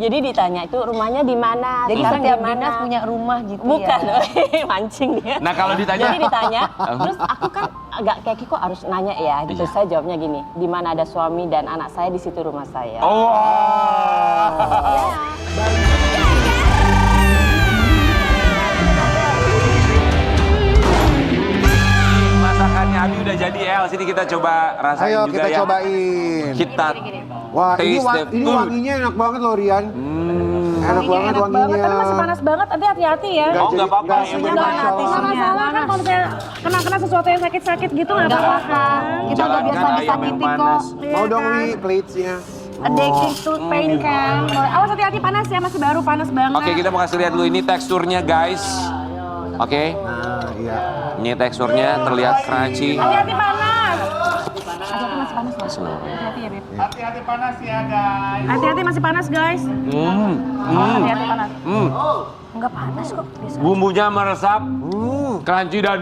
Jadi ditanya itu rumahnya di mana? Jadi sekarang setiap di mana? dinas punya rumah gitu Bukan, ya? mancing dia. Nah kalau ditanya, Jadi ditanya, terus aku kan agak kayak kok harus nanya ya, gitu. Iya. Saya jawabnya gini, di mana ada suami dan anak saya, di situ rumah saya. oh. Masakannya Abi udah jadi El, sini kita coba rasain Ayo juga kita ya. cobain. Kita Wah, ini, taste the ini food. wanginya enak banget loh, Rian. Enak banget Enak wanginya. banget, tapi masih panas banget. Nanti hati-hati ya. Oh, nggak apa-apa. Nggak, Yang nggak penting masalah. Nggak masalah kan kalau misalnya kena sesuatu yang sakit-sakit gitu nggak apa-apa kan. Kita udah Jalankan biasa ayam yang disakiti kok. panas. Iya Mau dong, kan? Wi, plates-nya. Addicted to pain kan. Awas hati-hati panas ya, masih baru panas banget. Oke, kita mau kasih lihat dulu ini teksturnya guys. Oke, Nah, iya. ini teksturnya terlihat crunchy. Hati-hati panas. Hati-hati masih panas loh. Slow. Hati-hati ya, Beb. Hati-hati panas ya guys. Hati-hati masih panas, guys. Hati-hati panas. Enggak panas kok. Biasa. Bumbunya meresap, crunchy dan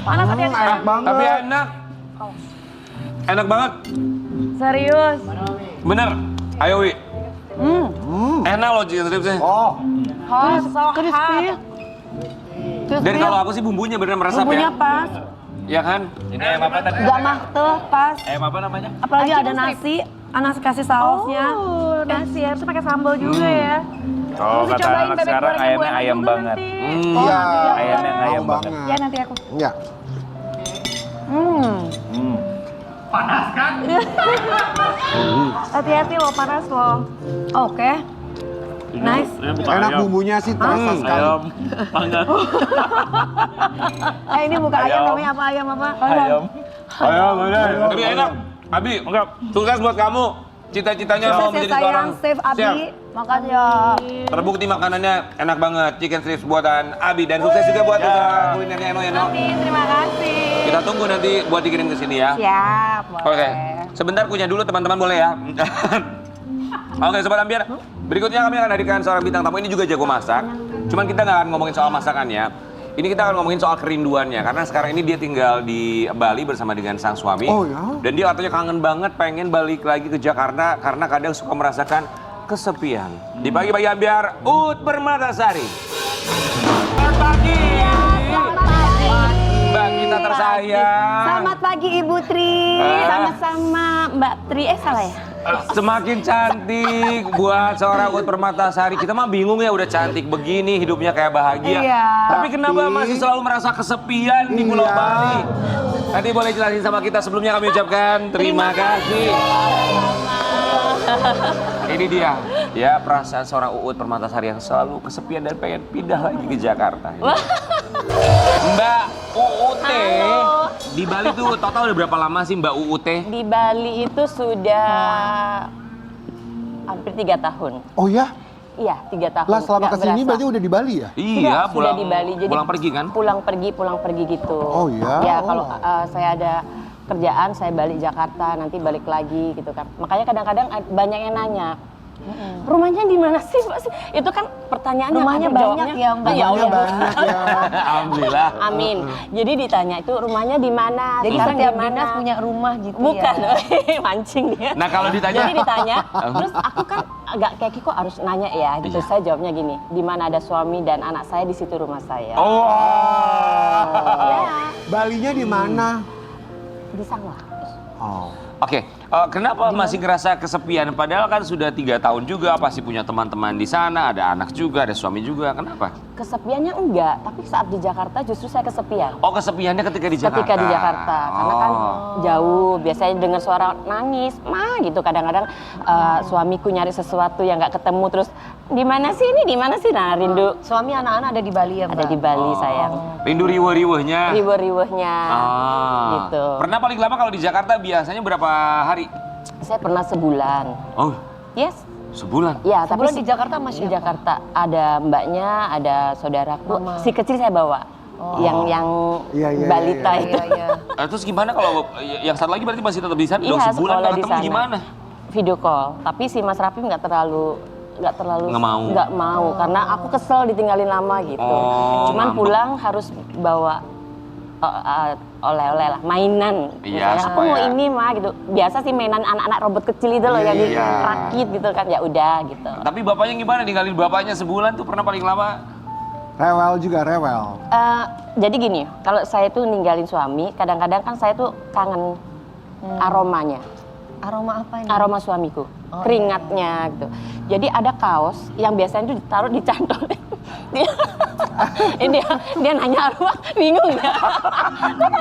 Panas hati-hati. Enak banget. tapi enak. Enak banget. Serius. Bener. Ayo Wi. Enak loh chicken stripsnya. Oh, Hot, so hot. Dan kalau aku sih bumbunya bener meresap Bumbunya ya. pas. Ya kan? Ini ayam apa tadi? Gak mah tuh pas. Ayam apa namanya? Apalagi ada nasi, anak kasih sausnya. Nasi ya, terus pakai sambal juga ya. Oh, Mesti kata cobain anak bebek sekarang goreng ayamnya buatan ayam juga banget. nanti. iya. Ayam yang Mau ayam banget. banget. Ya nanti aku. Iya. Hati-hati loh, panas loh. Oke. Nice. Enak bumbunya sih, terasa sekali. Ayam panggang. Ini bukan ayam, Ayam. namanya apa ayam apa? Ayam. Ayo, bener. Tapi enak. Abi, sukses buat kamu. Cita-citanya mau Sukses ya menjadi sayang, seorang Chef Abi. chef. Makanya. Terbukti makanannya enak banget. Chicken strips buatan Abi. Dan sukses juga buat usaha kulinernya Eno. Amin, terima kasih. Kita tunggu nanti buat dikirim ke sini ya. Siap, boleh. Oke, sebentar kunyah dulu teman-teman boleh ya. Oke Sobat Ambiar, berikutnya kami akan hadirkan seorang bintang tamu. Ini juga jago masak. Cuman kita nggak akan ngomongin soal masakannya. Ini kita akan ngomongin soal kerinduannya. Karena sekarang ini dia tinggal di Bali bersama dengan sang suami. Oh, ya? Dan dia katanya kangen banget pengen balik lagi ke Jakarta. Karena kadang suka merasakan kesepian. Di pagi-pagi Ambiar, Ut Permatasari. Selamat pagi. Mbak kita tersayang. Selamat pagi Ibu Tri, sama-sama Mbak Tri, salah ya? Semakin cantik buat seorang Ut Permatasari. Kita mah bingung ya udah cantik begini, hidupnya kayak bahagia. Iya. Tapi kenapa masih selalu merasa kesepian di Pulau Iya. Bali? Nanti boleh jelasin sama kita. Sebelumnya kami ucapkan terima kasih. Ini dia, ya perasaan seorang Uut Permatasari yang selalu kesepian dan pengen pindah lagi ke Jakarta. Mbak Uut Halo. di Bali tuh total udah berapa lama sih Mbak Uut? Di Bali itu sudah hampir 3 tahun. Oh ya? Iya, 3 tahun. Lah selama Nggak kesini berasa. berarti udah di Bali ya? Iya, Sudah di Bali. Jadi pulang pergi kan? Pulang pergi gitu. Oh, iya? Ya Oh. kalau saya ada kerjaan, saya balik Jakarta, nanti balik lagi gitu kan. Makanya kadang-kadang banyak yang nanya, rumahnya di mana sih Mbak? Itu kan pertanyaannya. Rumahnya apa banyak jawabnya? ya, Mbak. Ya Rumahnya Allah. banyak ya. Alhamdulillah. Amin. Jadi ditanya itu rumahnya di mana? Jadi Sekarang setiap di mana? dinas punya rumah gitu Bukan, ya. mancing dia. Nah kalau ditanya, Jadi ditanya, terus aku kan agak kayak kok harus nanya ya gitu. Iya. Saya jawabnya gini, di mana ada suami dan anak saya, di situ rumah saya. oh, Balinya di mana? Di Sanglah. Oh. Oke, kenapa masih ngerasa kesepian? Padahal kan sudah 3 tahun juga, pasti punya teman-teman di sana, ada anak juga, ada suami juga. Kenapa? Kesepiannya enggak, tapi saat di Jakarta justru saya kesepian. Oh, kesepiannya ketika di Jakarta. Ketika di Jakarta, karena kan jauh, biasanya dengar suara nangis, mah gitu. Kadang-kadang suamiku nyari sesuatu yang nggak ketemu, terus di mana sih ini, di mana sih? Nah, rindu. Suami anak-anak ada di Bali ya, Mbak? Ada di Bali sayang. Rindu riweh-riwehnya. Riweh-riwehnya, gitu. Pernah paling lama kalau di Jakarta biasanya berapa hari? Saya pernah sebulan. Oh, Yes. sebulan. Ya, Sebulan tapi di Jakarta sama di siapa? Jakarta ada mbaknya, ada saudaraku. Mama. Si kecil saya bawa. Yang Iya, iya, balita iya, itu. Iya, iya. Terus gimana kalau yang satu lagi berarti masih tetap di sana? Iya, Dong, sebulan sekolah nggak di ketemu sana. gimana? Video call. Tapi si Mas Rafi nggak terlalu Nggak mau. karena aku kesel ditinggalin lama gitu. Oh, Cuman ngambek. pulang harus bawa oleh-oleh lah, mainan. Iya, Misalnya, aku supaya- mau ini mah gitu. Biasa sih mainan anak-anak robot kecil itu loh yang Iya. dirakit gitu kan, ya udah gitu. Tapi bapaknya gimana? Ninggalin bapaknya sebulan tuh pernah paling lama? Rewel juga, rewel. Jadi gini, kalau saya tuh ninggalin suami, kadang-kadang kan saya tuh kangen aromanya. Aroma apa ini? Aroma suamiku, keringatnya gitu. Jadi ada kaos yang biasanya tuh ditaruh di cantol. dia nanya aroma, bingung ya.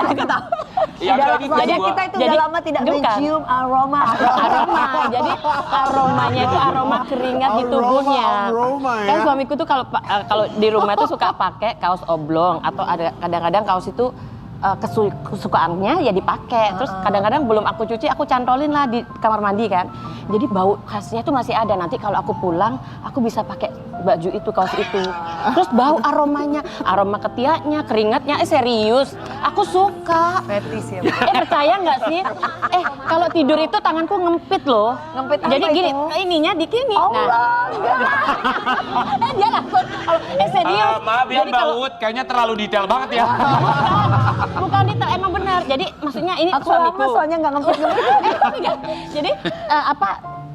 Nggak tahu. Yang Udah- tadi soalnya kedua. kita itu Jadi- udah lama tidak bukan. mencium aroma. Aroma, jadi aromanya itu aroma keringat di tubuhnya. Aroma ya. Kan suamiku tuh kalau di rumah tuh suka pakai kaos oblong atau ada kadang-kadang kaos itu kesukaannya ya dipakai. Terus kadang-kadang belum aku cuci, aku cantolin lah di kamar mandi kan. Jadi bau khasnya tuh masih ada. Nanti kalau aku pulang, aku bisa pakai baju itu, kaos itu. Terus bau aromanya, aroma ketiaknya, keringatnya, serius. Aku suka. Fetis ya. Percaya nggak sih? Kalau tidur itu tanganku ngempit loh. Ngempit apa Jadi gini, itu? ininya di sini. Dia langsung. Serius. Maaf ya Jadi Mbak kalau- Ut, kayaknya terlalu detail banget ya. Bukan detail, emang benar. Jadi maksudnya ini Aku suamiku. lama soalnya nggak ngempit-ngempit. Jadi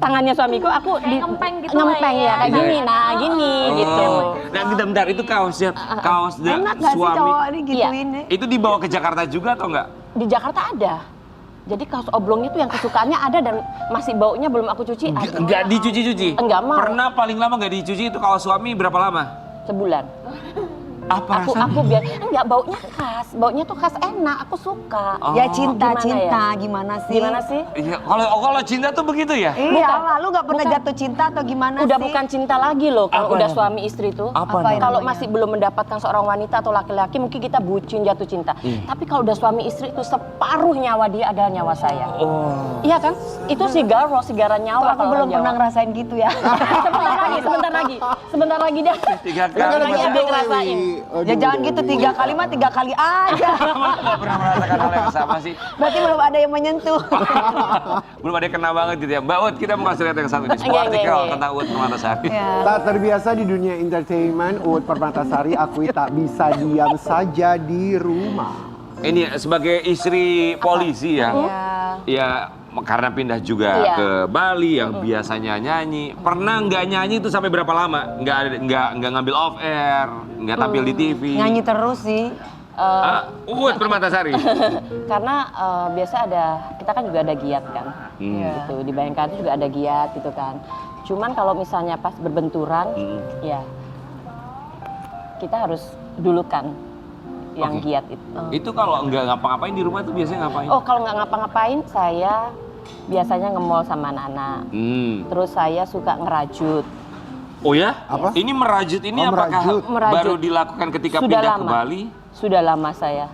tangannya suamiku aku ngempeng gitu ngempeng lah ya ya. kayak gini. Nah, gini gitu. Nah, bentar, itu kaosnya, kaos Enak nggak sih suami. cowok ini Iya. gituin nih? Itu dibawa ke Jakarta juga atau enggak? Di Jakarta ada. Jadi kaos oblongnya tuh yang kesukaannya ada dan masih baunya belum aku cuci ada. Enggak dicuci-cuci? Enggak mau. Pernah paling lama enggak dicuci itu kaos suami berapa lama? Sebulan. Apa Aku biar enggak, baunya khas. Baunya tuh khas, enak, aku suka. Oh. Ya cinta, Gimana cinta, ya? gimana sih? Gimana sih? Iya, kalau cinta tuh begitu ya? Iya, Bukan. lalu nggak pernah Bukan. jatuh cinta atau gimana Udah sih? bukan cinta lagi loh kalau Apa udah namanya? suami istri tuh. Apa Kalau namanya? masih belum mendapatkan seorang wanita atau laki-laki mungkin kita bucin jatuh cinta. Tapi kalau udah suami istri itu separuh nyawa dia adalah nyawa saya. Oh. Iya kan? Itu sigara Kok nyawa aku kalau belum orang pernah Jawa. ngerasain gitu ya. Sebentar lagi dah. 3 kali. Lagi Masa ada ngerasain. Ya jangan gitu 3 kali mah 3 kali aja. nggak pernah merasakan hal yang sama sih? Berarti belum ada yang menyentuh. Belum ada yang kena banget gitu ya. Mbak Ut, kita mau kasih lihat yang satu. Di sebuah Iya, artikel iya. tentang Ut Permatasari. Ya. Tak terbiasa di dunia entertainment, Uut Permatasari akui tak bisa diam saja di rumah. Ini sebagai istri polisi ya. Iya. Ya, karena pindah juga Iya. ke Bali yang biasanya nyanyi. Pernah nggak nyanyi itu sampai berapa lama? Nggak ngambil off air, nggak tampil di TV. Nyanyi terus sih. Uut Permatasari. Karena biasa kita kan juga ada giat kan. Iya. Gitu, di Bayangkara juga ada giat gitu kan. Cuman kalau misalnya pas berbenturan, ya kita harus dulukan yang Oke. giat itu. Itu kalau nggak ngapa-ngapain di rumah tuh biasanya ngapain? Oh, kalau nggak ngapa-ngapain, saya biasanya nge-mall sama anak-anak. Terus saya suka ngerajut. Oh ya? Apa? Ini merajut ini Oh, apakah merajut. baru dilakukan ketika Sudah pindah ke lama. Bali? Sudah lama saya.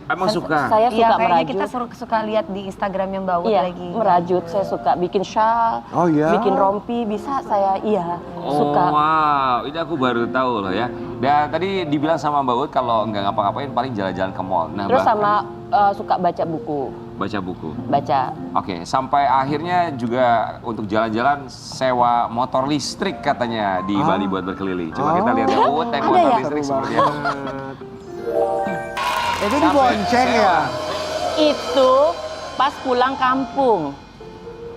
Emang suka? Saya Iya, suka kayaknya merajut. kita suka lihat di Instagramnya Mbak Ut Iya, lagi. merajut. Saya suka bikin shawl, Oh, iya? bikin rompi, bisa saya, suka. Oh wow, ini aku baru tahu loh ya. Dan tadi dibilang sama Mbak Ut kalau nggak ngapa-ngapain paling jalan-jalan ke mall. Nah, Terus bahkan sama suka baca buku, baca buku. baca. Oke, sampai akhirnya juga untuk jalan-jalan sewa motor listrik katanya di Bali buat berkeliling. Coba kita lihat ya, Ut naik Ada motor ya? listrik Seru seperti apa. Itu dibonceng ya? Itu pas pulang kampung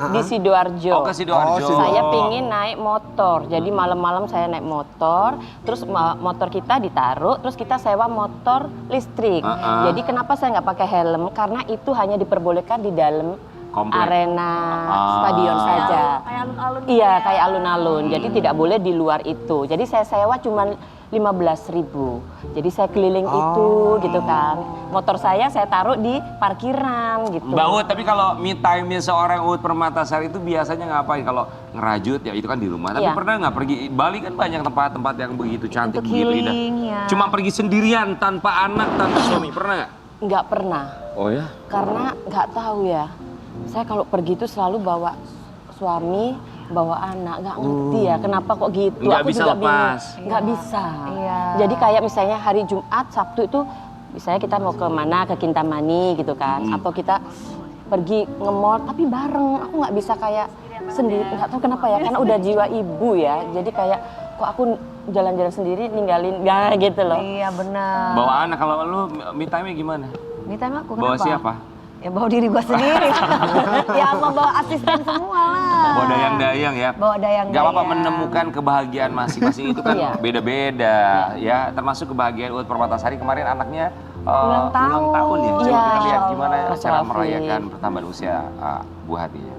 di Sidoarjo. Oh, ke Sidoarjo. Oh, Saya pingin naik motor, jadi malam-malam saya naik motor, terus motor kita ditaruh, terus kita sewa motor listrik. Jadi kenapa saya nggak pakai helm? Karena itu hanya diperbolehkan di dalam Komplek. arena stadion saja. Kayak alun-alun. Iya, kayak alun-alun. Jadi tidak boleh di luar itu. Jadi saya sewa cuma 15.000. Jadi saya keliling itu gitu kan. Motor saya taruh di parkiran gitu. Mbak Ut, tapi kalau me time-nya seorang Ut Permatasari itu biasanya ngapain? Kalau ngerajut ya itu kan di rumah. Tapi Iya. pernah nggak pergi? Bali kan banyak tempat-tempat yang begitu cantik, Untuk begitu indah. healing, ya. Cuma pergi sendirian tanpa anak, tanpa suami. Pernah nggak? Nggak pernah. Oh ya? Karena nggak tahu ya. Saya kalau pergi itu selalu bawa suami, bawa anak, nggak ngerti ya kenapa kok gitu. Nggak Aku bisa juga lepas. bingung. Nggak bisa. Iya. Jadi kayak misalnya hari Jumat, Sabtu itu misalnya kita mau ke mana, ke Kintamani gitu kan, atau kita pergi nge-mall tapi bareng. Aku nggak bisa kayak sendiri, nggak tahu kenapa ya, karena udah jiwa ibu ya. Jadi kayak kok aku jalan-jalan sendiri ninggalin gitu loh. Iya benar. Bawa anak, kalau lu me time gimana? Ini time aku Bawa kenapa? siapa? Ya bawa diri gua sendiri. Ya apa bawa asisten semua lah. Bawa dayang-dayang ya. Bawa dayang-dayang. Gak apa-apa menemukan kebahagiaan masing-masing itu kan Iya. beda-beda ya. Termasuk kebahagiaan Uut Permatasari kemarin anaknya Ulang tahun. ya. Coba Iya. kita lihat gimana Mas cara Raffi. merayakan pertambahan usia Bu Hati ya.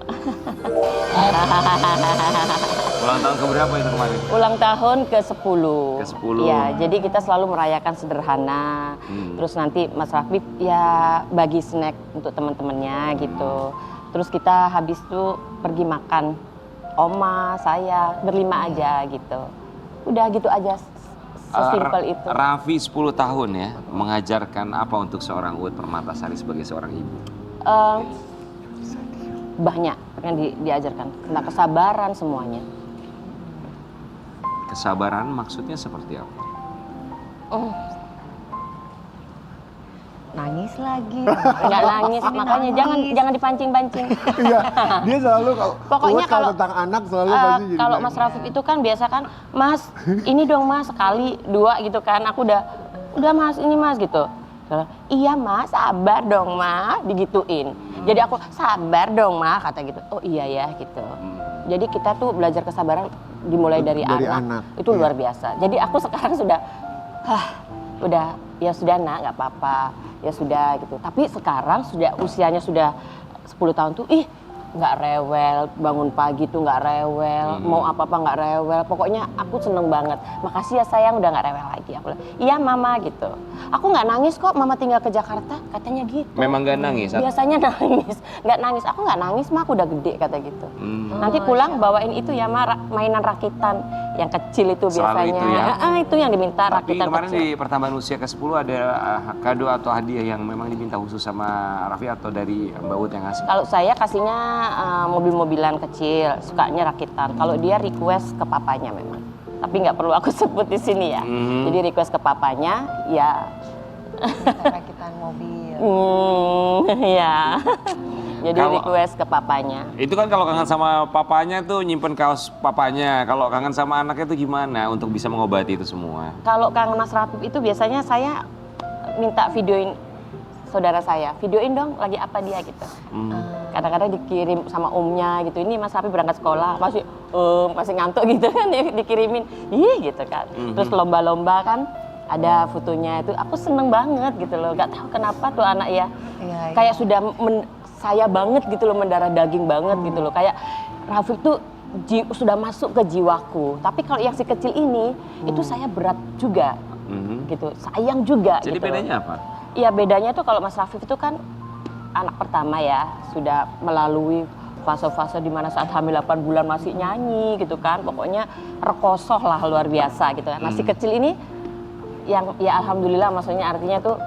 Ulang tahun keberapa itu kemarin? Ulang tahun ke-10. Ke-10. Ya, jadi kita selalu merayakan sederhana. Terus nanti Mas Raffi ya bagi snack untuk teman-temannya gitu. Terus kita habis itu pergi makan. Oma, saya, berlima aja gitu. Udah gitu aja, sesimpel itu. Raffi 10 tahun ya, mengajarkan apa untuk seorang Uut Permatasari sebagai seorang ibu? Banyak yang diajarkan. Tentang kesabaran semuanya. Kesabaran maksudnya seperti apa? Nangis lagi. Nggak nangis, makanya jangan dipancing-pancing. Iya, dia selalu Pokoknya Uut kalau kalau tentang anak selalu pasti jadi kalau nangis. Mas Rafif itu kan biasa kan, Mas ini dong Mas sekali dua gitu kan, aku udah Mas ini Mas gitu. Iya Mas, sabar dong Mas, digituin. Jadi aku sabar dong Mas, kata gitu. Oh iya ya gitu. Jadi kita tuh belajar kesabaran dimulai dari anak. Itu iya. luar biasa. Jadi aku sekarang sudah, udah ya sudah nak nggak apa-apa, ya sudah gitu. Tapi sekarang sudah usianya sudah 10 tahun tuh, nggak rewel, bangun pagi tuh nggak rewel, mau apa-apa nggak rewel. Pokoknya aku seneng banget. Makasih ya sayang udah nggak rewel lagi. Aku bilang, iya mama gitu. Aku nggak nangis kok, mama tinggal ke Jakarta, katanya gitu. Memang gak nangis? Biasanya nangis, nggak nangis. Aku nggak nangis, mah aku udah gede kata gitu. Nanti pulang bawain itu ya ma, mainan rakitan yang kecil itu Selalu biasanya. itu ya? Itu yang diminta Tapi rakitan kemarin kecil. di pertambahan usia ke-10 ada kado atau hadiah yang memang diminta khusus sama Raffi atau dari Mbak Uut yang ngasih? Kalau saya kasihnya mobil-mobilan kecil, sukanya rakitan. Kalau dia request ke papanya memang. Tapi nggak perlu aku sebut di sini ya. Jadi request ke papanya, ya. Rakitan mobil. Ya. Jadi Kalau- request ke papanya. Itu kan kalau kangen sama papanya tuh nyimpen kaos papanya. Kalau kangen sama anaknya tuh gimana untuk bisa mengobati itu semua? Kalau kangen Mas Rafif itu biasanya saya minta videoin saudara saya. Videoin dong lagi apa dia gitu. Kadang-kadang dikirim sama omnya gitu. Ini Mas Rafif berangkat sekolah masih ngantuk gitu kan dikirimin. Ih gitu kan. Terus lomba-lomba kan ada fotonya itu. Aku seneng banget gitu loh. Gak tahu kenapa tuh anak ya. Iya, iya. Kayak sudah saya banget gitu loh, mendarah daging banget gitu loh. Kayak Rafif tuh sudah masuk ke jiwaku. Tapi kalau yang si kecil ini itu saya berat juga gitu. Sayang juga Jadi gitu. bedanya apa? Iya bedanya tuh kalau Mas Rafif itu kan anak pertama ya, sudah melalui fase-fase di mana saat hamil 8 bulan masih nyanyi gitu kan. Pokoknya rekosoh lah luar biasa gitu kan. Nah si kecil ini yang ya alhamdulillah maksudnya artinya tuh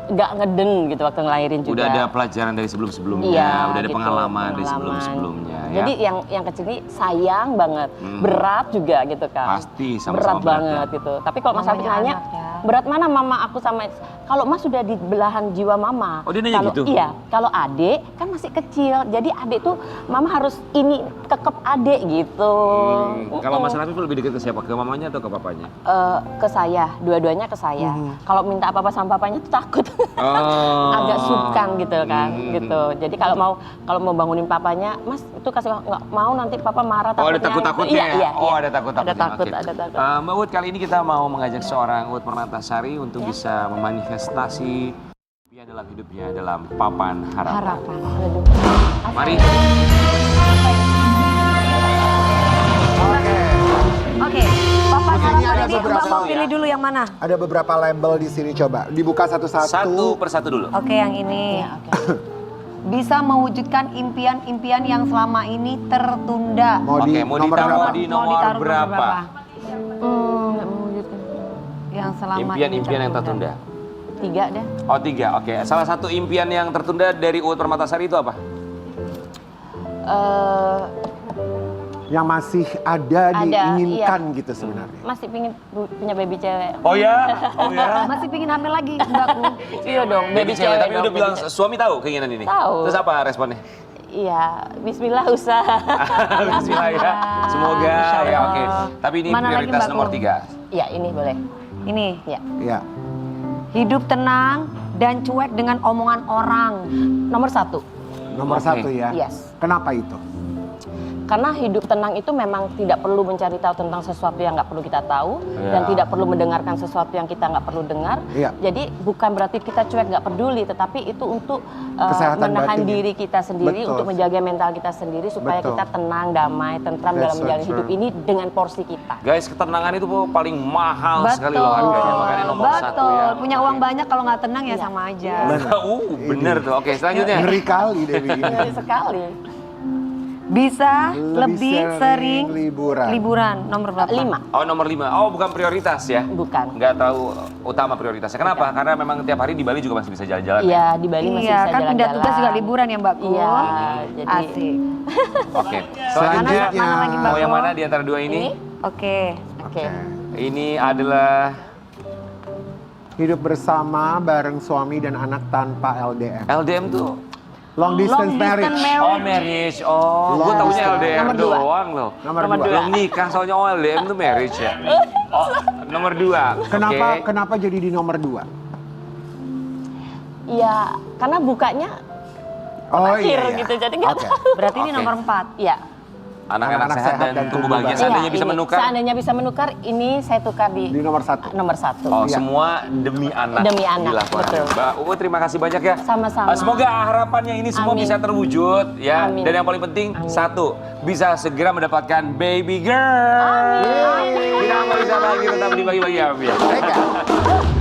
nggak ngeden gitu waktu ngelahirin juga. Udah ada pelajaran dari sebelum-sebelumnya, Iya, udah ada gitu, pengalaman dari sebelum-sebelumnya ya. Jadi yang kecil ini sayang banget, berat juga gitu kan. Pasti, sama-sama berat berat banget ya. gitu. Tapi kalau Mas Raffi Namanya nanya, anak ya. berat mana mama aku sama kalau Mas sudah di belahan jiwa mama. Oh, dia nanya Kalau gitu? iya, kalau adik kan masih kecil. Jadi adik tuh mama harus ini kekep adik gitu. Kalau Mas Raffi lebih dekat ke siapa? Ke mamanya atau ke papanya? Ke saya, dua-duanya ke saya. Kalau minta apa-apa sama papanya tuh takut. Oh. Agak sungkan gitu kan, gitu. Jadi kalau mau bangunin papanya, Mas itu kasih nggak mau nanti papa marah. Oh ada takutnya." takut-takutnya Iya, ya? iya, Oh iya. ada takut-takutnya. Ada takut, Oke. ada takut. Mbak Uut, kali ini kita mau mengajak seorang Uut Permatasari untuk bisa memanifestasi impian dalam hidupnya dalam papan harapan. Harapan. Aduh. Mari. Oke, Papa Oke, sama ini ada ini beberapa Mbak mau ya. pilih dulu yang mana? Ada beberapa label di sini, coba dibuka satu-satu. Satu persatu dulu. Oke, yang ini. Iya, oke. Bisa mewujudkan impian-impian yang selama ini tertunda. Mau Oke, di mau nomor ditaruh berapa? di Mau nomor ditaruh berapa? Nggak mewujudkan. Yang selama Impian-impian yang tertunda. 3 deh. Oh 3, oke. Salah satu impian yang tertunda dari Uut Permatasari itu apa? Yang masih ada Ada, diinginkan iya. gitu sebenarnya. Masih pingin punya baby cewek. Oh ya? Oh ya? Masih pingin hamil lagi, mbakku. Iya dong, Baby cewek, tapi dong, udah baby bilang cewek. suami tahu keinginan ini? Tahu. Terus apa responnya? Iya, Bismillah usaha. Bismillah ya. Semoga Insya ya Allah. oke. Tapi ini Mana lagi, prioritas Mbak nomor Kum? 3. Iya, ini boleh. Ini, Ya. Ya. hidup tenang dan cuek dengan omongan orang. Nomor 1. Nomor Oke. 1 ya. Yes. Kenapa itu? Karena hidup tenang itu memang tidak perlu mencari tahu tentang sesuatu yang nggak perlu kita tahu dan Iya. tidak perlu mendengarkan sesuatu yang kita nggak perlu dengar. Iya. Jadi bukan berarti kita cuek nggak peduli, tetapi itu untuk Kesehatan menahan batin. diri kita sendiri, Betul. untuk menjaga mental kita sendiri supaya Betul. kita tenang, damai, tentram That's dalam so menjalani true. hidup ini dengan porsi kita. Guys, ketenangan itu paling mahal sekali loh harganya, makanya nomor 1 Betul. ya. Punya uang banyak kalau nggak tenang ya Iya. sama aja. Bener tuh. Oke, selanjutnya. Ngeri kali Dewi ini. Ngeri sekali. Bisa Lebih lebih sering liburan. liburan. Nomor berapa? 5. Oh, nomor 5. Oh, bukan prioritas ya? Bukan. Nggak tahu utama prioritasnya. Kenapa? Karena memang tiap hari di Bali juga masih bisa jalan-jalan. ya? Iya, di Bali masih Iya, bisa kan pindah jalan-jalan. tugas juga liburan ya Mbak Kum. Iya, jadi Asik. Oke. Selanjutnya, Mana lagi, Mbak mau yang Kum? mana di antara dua ini? Ini? Oke. Oke. Ini adalah Hidup bersama bareng suami dan anak tanpa LDM. LDM tuh. Long distance marriage. Oh, marriage. Oh, gue Long taunya distance. LDM Nomor 2. doang loh. Nomor Nomor 2. dua. Belum nikah, soalnya oh, LDM tuh marriage ya. Oh, nomor 2. Kenapa jadi di nomor 2? Iya, karena bukanya Oh akhir iya. gitu, jadi nggak Oke. tahu. Berarti ini Oke. nomor 4. Iya. Anak-anak sehat dan tumbuh bahagia. bahagia. Seandainya Iya, bisa ini. menukar. Seandainya bisa menukar, ini saya tukar Di di nomor 1. nomor 1. Oh, Iya. semua demi anak. Demi anak, dilakukan. betul. Mbak Uu, terima kasih banyak ya. Sama-sama. Semoga harapannya ini semua Amin. bisa terwujud ya. Amin. Dan yang paling penting, Amin. 1, bisa segera mendapatkan baby girl. Kita bisa lagi tetap di bagi-bagi ya. Baik,